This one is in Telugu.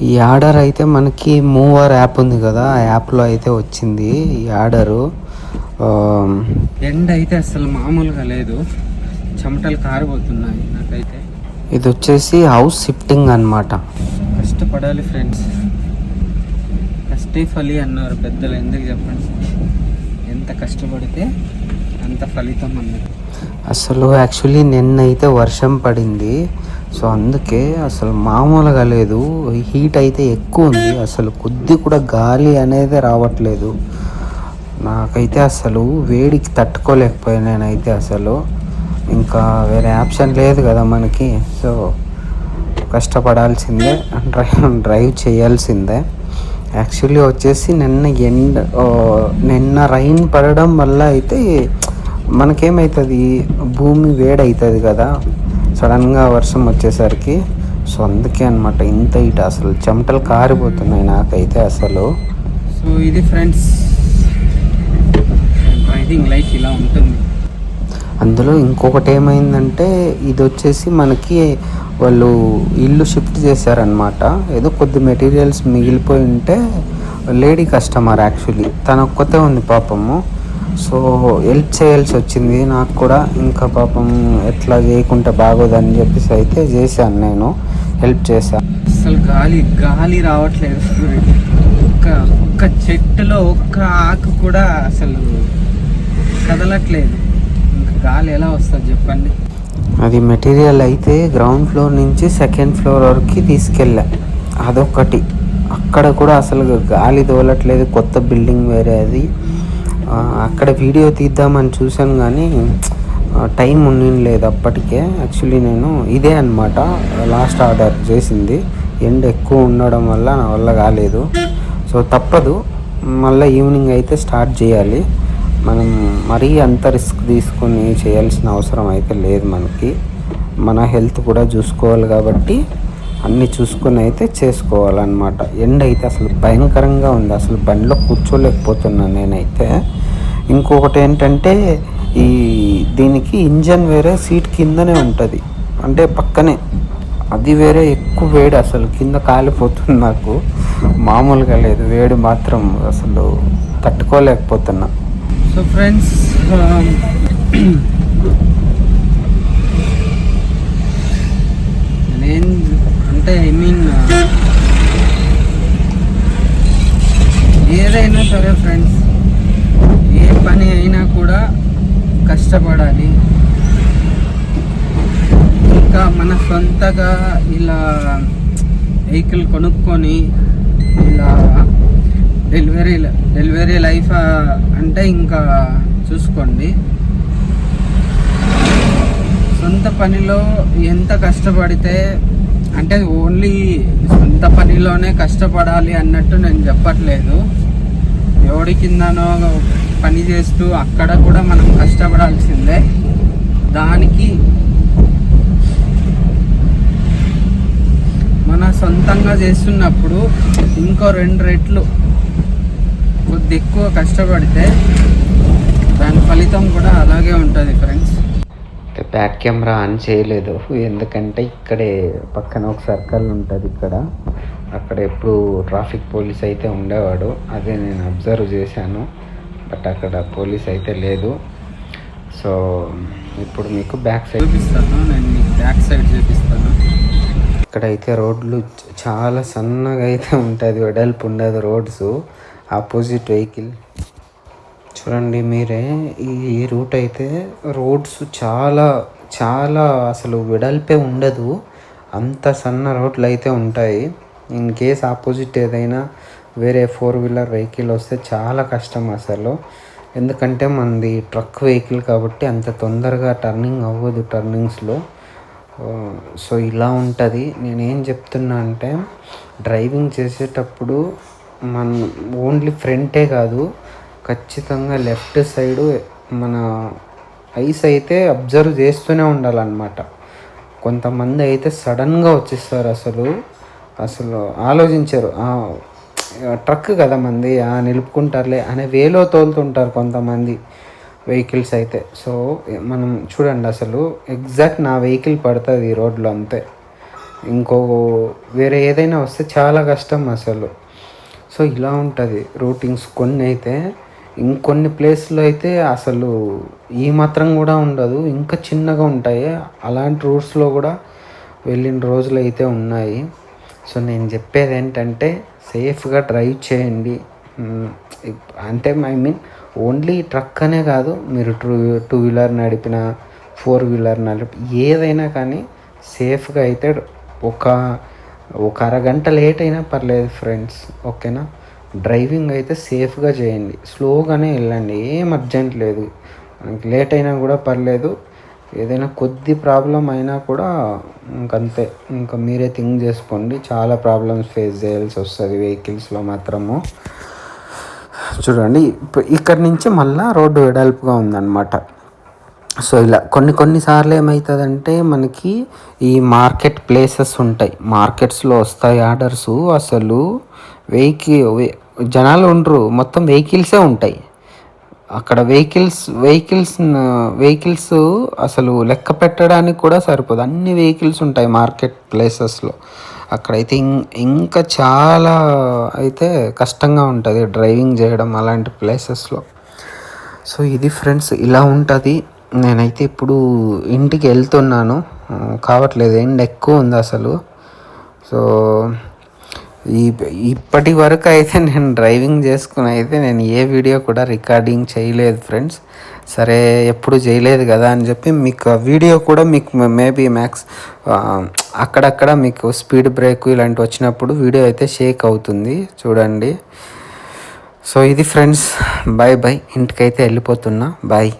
ఈ ఆర్డర్ అయితే మనకి మూవర్ యాప్ ఉంది కదా, ఆ యాప్లో అయితే వచ్చింది ఈ ఆర్డరు. ఎండ అయితే అసలు మామూలుగా లేదు, చెమటలు కారిపోతున్నాయి నాకైతే. ఇది వచ్చేసి హౌస్ షిఫ్టింగ్ అన్నమాట. కష్టపడాలి ఫ్రెండ్స్, కష్టే ఫలి అన్నారు పెద్దలు. ఎందుకు చెప్పండి, ఎంత కష్టపడితే అంత ఫలితం అన్నారు. అసలు యాక్చువల్లీ నిన్నైతే వర్షం పడింది, సో అందుకే అసలు మామూలుగా లేదు. హీట్ అయితే ఎక్కువ ఉంది, అసలు కొద్ది కూడా గాలి అనేది రావట్లేదు. నాకైతే అసలు వేడికి తట్టుకోలేకపోయాను నేనైతే. అసలు ఇంకా వేరే ఆప్షన్ లేదు కదా మనకి, సో కష్టపడాల్సిందే, డ్రైవ్ చేయాల్సిందే. యాక్చువల్లీ వచ్చేసి నిన్న రైన్ పడడం వల్ల అయితే మనకేమవుతుంది, భూమి వేడవుతుంది కదా సడన్గా వర్షం వచ్చేసరికి. సో అందుకే అనమాట ఇంత ఇట అసలు చెమటలు కారిపోతున్నాయి నాకైతే అసలు. సో ఇది ఫ్రెండ్స్ డ్రైవింగ్ లైఫ్ ఇలా ఉంటుంది. అందులో ఇంకొకటి ఏమైందంటే, ఇది వచ్చేసి మనకి వాళ్ళు ఇల్లు షిఫ్ట్ చేశారనమాట. ఏదో కొద్ది మెటీరియల్స్ మిగిలిపోయి ఉంటే లేడీ కస్టమర్ యాక్చువల్లీ తన ఒక్కతే ఉంది పాపము. సో హెల్ప్ చేయాల్సి వచ్చింది నాకు కూడా. ఇంకా పాపం ఎట్లా చేయకుంటే బాగోదని చెప్పేసి అయితే చేశాను, నేను హెల్ప్ చేశాను. అసలు గాలి రావట్లేదు. ఒక్క చెట్టులో ఒక్క ఆకు కూడా అసలు కదలట్లేదు. ఇంకా గాలి ఎలా వస్తుంది చెప్పండి. అది మెటీరియల్ అయితే గ్రౌండ్ ఫ్లోర్ నుంచి సెకండ్ ఫ్లోర్ వరకు తీసుకెళ్ళా, అదొకటి. అక్కడ కూడా అసలు గాలి తోలట్లేదు, కొత్త బిల్డింగ్ వేరే అది. అక్కడ వీడియో తీద్దామని చూశాను కానీ టైం ఉండలేదు అప్పటికే. యాక్చువల్లీ నేను ఇదే అనమాట లాస్ట్ ఆర్డర్ చేసింది. ఎండ ఎక్కువ ఉండడం వల్ల నా వల్ల కాలేదు, సో తప్పదు. మళ్ళీ ఈవినింగ్ అయితే స్టార్ట్ చేయాలి. మనం మరీ అంత రిస్క్ తీసుకొని చేయాల్సిన అవసరం అయితే లేదు మనకి. మన హెల్త్ కూడా చూసుకోవాలి కాబట్టి అన్నీ చూసుకొని అయితే చేసుకోవాలన్నమాట. ఎండ అయితే అసలు భయంకరంగా ఉంది, అసలు బండిలో కూర్చోలేకపోతున్నాను నేనైతే. ఇంకొకటి ఏంటంటే, దీనికి ఇంజన్ వేరే సీట్ కిందనే ఉంటుంది, అంటే పక్కనే. అది వేరే ఎక్కువ వేడి, అసలు కింద కాలిపోతుంది నాకు. మామూలుగా లేదు, వేడి మాత్రం అసలు తట్టుకోలేకపోతున్నా. సో ఫ్రెండ్స్ అంటే ఏదైనా సరే ఫ్రెండ్స్, ఏ పని అయినా కూడా కష్టపడాలి. ఇంకా మన సొంతగా ఇలా వెహికల్ కొనుక్కొని ఇలా డెలివరీ లైఫ్ అంటే ఇంకా చూసుకోండి. సొంత పనిలో ఎంత కష్టపడితే, అంటే ఓన్లీ సొంత పనిలోనే కష్టపడాలి అన్నట్టు నేను చెప్పట్లేదు. ఎవడి కిందనో పని చేస్తూ అక్కడ కూడా మనం కష్టపడాల్సిందే. దానికి మన సొంతంగా చేస్తున్నప్పుడు ఇంకో 2 రెట్లు కొద్ది ఎక్కువ కష్టపడితే దాని ఫలితం కూడా అలాగే ఉంటుంది ఫ్రెండ్స్. బ్యాక్ కెమెరా ఆన్ చేయలేదు, ఎందుకంటే ఇక్కడే పక్కన ఒక సర్కిల్ ఉంటుంది ఇక్కడ. అక్కడ ఎప్పుడు ట్రాఫిక్ పోలీస్ అయితే ఉండేవాడు, అదే నేను అబ్జర్వ్ చేశాను. బట్ అక్కడ పోలీస్ అయితే లేదు. సో ఇప్పుడు మీకు బ్యాక్ సైడ్ చూపిస్తాను, నేను మీకు బ్యాక్ సైడ్ చూపిస్తాను. ఇక్కడైతే రోడ్లు చాలా సన్నగా అయితే ఉంటుంది, వెడల్పు ఉండదు రోడ్స్. ఆపోజిట్ వెహికల్ చూడండి మీరే, ఈ రూట్ అయితే రోడ్స్ చాలా చాలా అసలు వెడల్పే ఉండదు, అంత సన్న రోడ్లు అయితే ఉంటాయి. ఇన్ కేస్ ఆపోజిట్ ఏదైనా వేరే 4-వీలర్ వెహికల్ వస్తే చాలా కష్టం అసలు. ఎందుకంటే మనది ట్రక్ వెహికల్ కాబట్టి అంత తొందరగా టర్నింగ్ అవ్వదు టర్నింగ్స్లో. సో ఇలా ఉంటుంది. నేనేం చెప్తున్నా అంటే, డ్రైవింగ్ చేసేటప్పుడు మన ఓన్లీ ఫ్రంటే కాదు, ఖచ్చితంగా లెఫ్ట్ సైడు మన ఐస్ అయితే అబ్జర్వ్ చేస్తూనే ఉండాలన్నమాట. కొంతమంది అయితే సడన్గా వచ్చేస్తారు, అసలు ఆలోచించరు. ట్రక్ కదా మంది, నిలుపుకుంటారులే అనే వేలో తోలుతుంటారు కొంతమంది వెహికల్స్ అయితే. సో మనం చూడండి, అసలు ఎగ్జాక్ట్ నా వెహికల్ పడుతుంది ఈ రోడ్లో అంతే. ఇంకో వేరే ఏదైనా వస్తే చాలా కష్టం అసలు. సో ఇలా ఉంటుంది రూటింగ్స్. కొన్ని అయితే ఇంకొన్ని ప్లేస్లో అయితే అసలు ఈ మాత్రం కూడా ఉండదు, ఇంకా చిన్నగా ఉంటాయి. అలాంటి రూట్స్లో కూడా వెళ్ళిన రోజులు అయితే ఉన్నాయి. సో నేను చెప్పేది ఏంటంటే సేఫ్గా డ్రైవ్ చేయండి. అంటే ఐ మీన్ ఓన్లీ ట్రక్ అనే కాదు, మీరు టూ వీలర్ నడిపిన, 4 వీలర్ నడిపి, ఏదైనా కానీ సేఫ్గా అయితే ఒక అరగంట లేట్ అయినా పర్లేదు ఫ్రెండ్స్, ఓకేనా. డ్రైవింగ్ అయితే సేఫ్గా చేయండి, స్లోగానే వెళ్ళండి, ఏం అర్జెంట్ లేదు. మనకి లేట్ అయినా కూడా పర్లేదు, ఏదైనా కొద్ది ప్రాబ్లం అయినా కూడా ఇంకంతే, ఇంకా మీరే థింక్ చేసుకోండి. చాలా ప్రాబ్లమ్స్ ఫేస్ చేయాల్సి వస్తుంది వెహికల్స్లో మాత్రము. చూడండి ఇక్కడ నుంచి మళ్ళీ రోడ్డు వెడల్పుగా ఉందన్నమాట. సో ఇలా కొన్నిసార్లు ఏమవుతుందంటే మనకి ఈ మార్కెట్ ప్లేసెస్ ఉంటాయి, మార్కెట్స్లో వస్తాయి ఆర్డర్స్. అసలు జనాలు ఉండరు, మొత్తం వెహికల్సే ఉంటాయి అక్కడ. వెహికల్స్ అసలు లెక్క పెట్టడానికి కూడా సరిపోదు, అన్ని వెహికల్స్ ఉంటాయి మార్కెట్ ప్లేసెస్లో. అక్కడైతే ఇంకా చాలా అయితే కష్టంగా ఉంటుంది డ్రైవింగ్ చేయడం అలాంటి ప్లేసెస్లో. సో ఇది ఫ్రెండ్స్, ఇలా ఉంటుంది. నేనైతే ఇప్పుడు ఇంటికి వెళ్తున్నాను, కావట్లేదు, ఎండ్ ఎక్కువ ఉంది అసలు. సో ఇప్పటి వరకు అయితే నేను డ్రైవింగ్ చేసుకుని అయితే నేను ఏ వీడియో కూడా రికార్డింగ్ చేయలేదు ఫ్రెండ్స్. సరే ఎప్పుడు చేయలేదు కదా అని చెప్పి మీకు ఆ వీడియో కూడా మీకు మేబీ అక్కడక్కడ మీకు స్పీడ్ బ్రేక్ ఇలాంటివి వచ్చినప్పుడు వీడియో అయితే షేక్ అవుతుంది చూడండి. సో ఇది ఫ్రెండ్స్, బాయ్ ఇంటికైతే వెళ్ళిపోతున్నా, బాయ్.